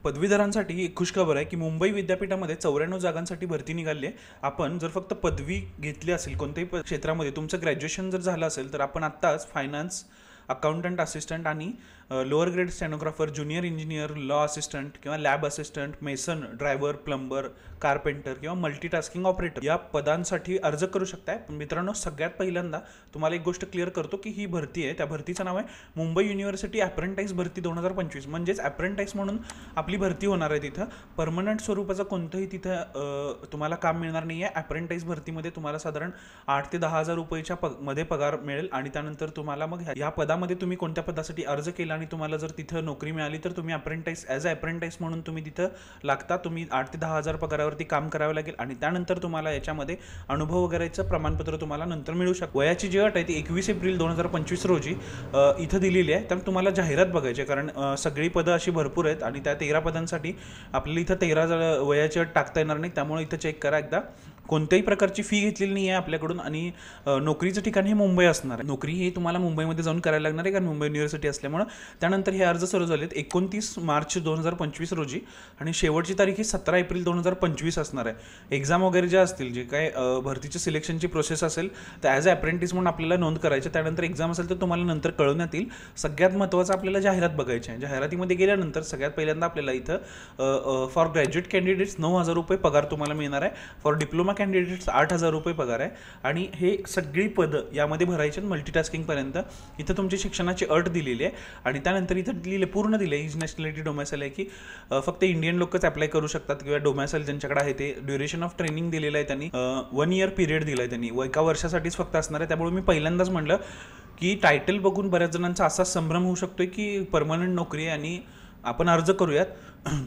पदवीधरांसाठी एक खुशखबर आहे की मुंबई विद्यापीठामध्ये 94 जागांसाठी भरती निघाली आहे. आपण जर फक्त पदवी घेतली असेल कोणत्याही क्षेत्रामध्ये तुमचं ग्रॅज्युएशन जर झालं असेल तर आपण आत्ताच फायनान्स, अकाउंटंट असिस्टंट आणि lower grade stenographer, junior engineer, law assistant किंवा lab assistant, mason, driver, plumber, carpenter किंवा मल्टीटास्किंग ऑपरेटर या पदांसाठी अर्ज करू शकताय. पण मित्रांनो, सगळ्यात पहिल्यांदा तुम्हाला एक गोष्ट क्लिअर करतो की ही भरती आहे, त्या भरतीचं नाव आहे मुंबई युनिव्हर्सिटी अप्रेंटाईस भरती 2025. म्हणजेच अप्रेंटाईस म्हणून आपली भरती होणार आहे. तिथं परमनंट स्वरूपाचं कोणतंही तिथं तुम्हाला काम मिळणार नाही आहे. अप्रेंटाईस भरतीमध्ये तुम्हाला साधारण 8 ते 10 हजार रुपयेच्या मध्ये पगार मिळेल आणि त्यानंतर तुम्हाला मग या पदामध्ये तुम्ही कोणत्या पदासाठी अर्ज केला आणि तुम्हाला जर तिथं नोकरी मिळाली तर तुम्ही अप्रेंटाईस ॲज अ अप्रेंटाईस म्हणून तुम्ही तिथं लागता. तुम्ही 8 ते 10 हजार पगारावरती काम करावं लागेल आणि त्यानंतर तुम्हाला याच्यामध्ये अनुभव वगैरेचं प्रमाणपत्र तुम्हाला नंतर मिळू शकतं. वयाची जी अट आहे ती 21 एप्रिल 2025 रोजी इथं दिलेली आहे. तर तुम्हाला जाहिरात बघायची आहे, कारण सगळी पदं अशी भरपूर आहेत आणि त्या 13 पदांसाठी आपल्याला इथं 13 वयाची अट टाकता येणार नाही. त्यामुळे इथं चेक करा एकदा. कोणत्याही प्रकारची फी घेतलेली नाही आहे आपल्याकडून आणि नोकरीचं ठिकाण हे मुंबई असणार आहे. नोकरी ही तुम्हाला मुंबईमध्ये जाऊन करायला लागणार आहे, कारण मुंबई युनिव्हर्सिटी असल्यामुळं. त्यानंतर हे अर्ज सुरू झालेत 29 मार्च 2025 रोजी आणि शेवटची तारीख ही 17 एप्रिल 2025 असणार आहे. एक्झाम वगैरे ज्या असतील, जे काय भरतीची सिलेक्शनची प्रोसेस असेल तर ॲज अ अप्रेंटिस म्हणून आपल्याला नोंद करायची. त्यानंतर एक्झाम असेल तर तुम्हाला नंतर कळवण्यात येईल. सगळ्यात महत्त्वाचं आपल्याला जाहिरात बघायची आहे. जाहिरातीमध्ये गेल्यानंतर सगळ्यात पहिल्यांदा आपल्याला इथं फॉर ग्रॅज्युएट कॅन्डिडेट्स 9,000 रुपये पगार तुम्हाला मिळणार आहे. फॉर डिप्लोमा कॅन्डिडेट्स 8,000 रुपये पगार आहे आणि हे सगळी पदं यामध्ये भरायची मल्टीटास्किंगपर्यंत. इथं तुमची शिक्षणाची अट दिलेली आहे आणि त्यानंतर इथं पूर्ण दिलं आहे. नॅशनॅलिटी डोमॅसाईल आहे की फक्त इंडियन लोकच अप्लाय करू शकतात किंवा डोमॅसाईल ज्यांच्याकडे आहे ते. ड्युरेशन ऑफ ट्रेनिंग दिलेलं आहे त्यांनी, 1 इयर पिरियड दिला आहे त्यांनी, एका वर्षासाठीच फक्त असणार आहे. त्यामुळे मी पहिल्यांदाच म्हटलं की टायटल बघून बऱ्याच जणांचा असा संभ्रम होऊ शकतोय की परमनंट नोकरी आहे आणि आपण अर्ज करूयात.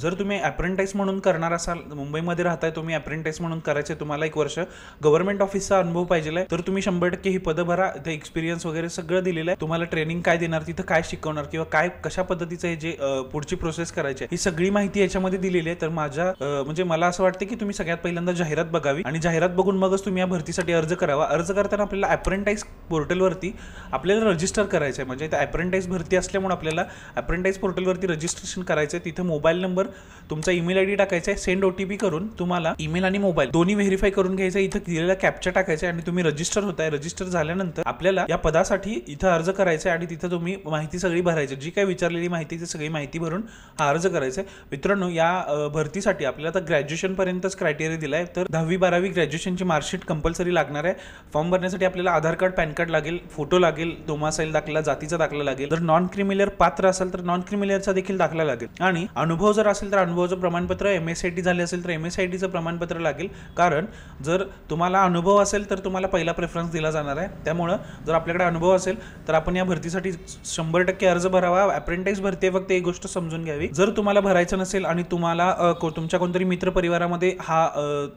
जर तुम्ही अप्रेंटाईस म्हणून करणार असाल, मुंबईमध्ये राहताय तुम्ही, अप्रेंटाईस म्हणून करायचं, तुम्हाला 1 वर्ष गव्हर्नमेंट ऑफिसचा अनुभव पाहिजे तर तुम्ही 100% ही पदं भरा. इथे एक्सपिरियन्स वगैरे सगळं दिलेलं आहे. तुम्हाला ट्रेनिंग काय देणार, तिथं काय शिकवणार किंवा काय कशा पद्धतीचं हे जे पुढची प्रोसेस करायची ही सगळी माहिती याच्यामध्ये दिलेली आहे. तर म्हणजे मला असं वाटतं की तुम्ही सगळ्यात पहिल्यांदा जाहिरात बघावी आणि जाहिरात बघून मगच तुम्ही या भरतीसाठी अर्ज करावा. अर्ज करताना आपल्याला अप्रेंटाईस पोर्टलवरती आपल्याला रजिस्टर करायचं आहे. म्हणजे इथं अप्रेंटाईस भरती असल्यामुळे आपल्याला अप्रेंटाईस पोर्टलवरती रजिस्ट्रेशन करायचं आहे. तिथं मोबाईल नंबर, तुमचा ईमेल आयडी टाकायचा आहे. सेंड OTP करून तुम्हाला ईमेल आणि मोबाईल दोन्ही व्हेरीफाय करून घ्यायचं. इथं दिलेला कॅप्चा टाकायचा आणि तुम्ही रजिस्टर होताय. रजिस्टर झाल्यानंतर आपल्याला या पदासाठी इथं अर्ज करायचा आहे आणि तिथं तुम्ही माहिती सगळी भरायची, जी काय विचारलेली माहिती ती सगळी माहिती भरून हा अर्ज करायचा आहे. मित्रांनो, या भरतीसाठी आपल्याला तर ग्रॅज्युएशन पर्यंतच क्रायटेरिया दिला आहे. तर 10वी 12वी ग्रॅज्युएशनची मार्कशीट कंपल्सरी लागणार आहे. फॉर्म भरण्यासाठी आपल्याला आधार कार्ड, पॅन कार्ड लागेल, फोटो लागेल, डोमासाईल दाखला, जातीचा दाखला लागेल. जर नॉन क्रिमिलियर पात्र असेल तर नॉन क्रिमिलियरचा देखील दाखला लागेल आणि अनुभव जर असेल तर अनुभवाचं प्रमाणपत्र, MSIT झाले असेल तर MSITचं प्रमाणपत्र लागेल. कारण जर तुम्हाला अनुभव असेल तर तुम्हाला पहिला प्रेफरन्स दिला जाणार आहे. त्यामुळं जर आपल्याकडे अनुभव असेल तर आपण या भरतीसाठी 100% अर्ज भरावा. अप्रेंटाईस भरती आहे, फक्त एक गोष्ट समजून घ्यावी. जर तुम्हाला भरायचं नसेल आणि तुम्हाला तुमच्या कोणतरी मित्र परिवारामध्ये हा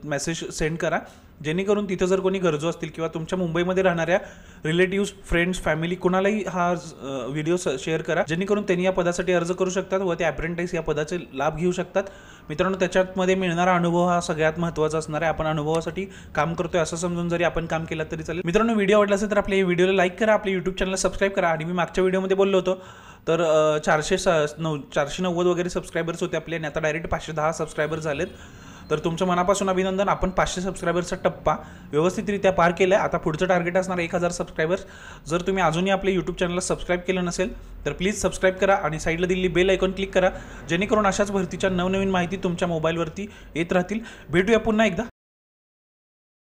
मेसेज सेंड करा, जेणेकरून तिथं जर कोणी गरजू असतील किंवा तुमच्या मुंबईमध्ये राहणाऱ्या रिलेटिव्स, फ्रेंड्स, फॅमिली कुणालाही हा व्हिडिओ शेअर करा, जेणेकरून त्यांनी या पदासाठी अर्ज करू शकतात व ते अप्रेंटाईस या पदाचे लाभ घेऊ शकतात. मित्रांनो, त्याच्यामध्ये मिळणारा अनुभव हा सगळ्यात महत्त्वाचा असणार आहे. आपण अनुभवासाठी काम करतोय असं समजून जरी आपण काम केलं तरी चालेल. मित्रांनो, व्हिडिओ आवडला असेल तर आपल्या व्हिडिओला लाईक करा, आपल्या यूट्यूब चॅनलला सबस्क्राईब करा. आणि मी मागच्या व्हिडिओमध्ये बोललो होतो तर 490 वगैरे सबस्क्रायबर्स होते आपले आणि आता डायरेक्ट 510 सबस्क्रायबर्स झालेत. तर तुमचं मनापासून अभिनंदन. आपण 500 सबस्क्रायबर्सचा टप्पा व्यवस्थितरित्या पार केला आहे. आता पुढचं टार्गेट असणार 1000 सबस्क्रायबर्स. जर तुम्ही अजूनही आपल्या यूट्यूब चॅनलला सबस्क्राईब केलं नसेल तर प्लीज सबस्क्राईब करा आणि साईडला दिलेली बेल आयकॉन क्लिक करा, जेणेकरून अशाच भरतीच्या नवनवीन माहिती तुमच्या मोबाईलवरती येत राहतील. भेटूया पुन्हा एकदा.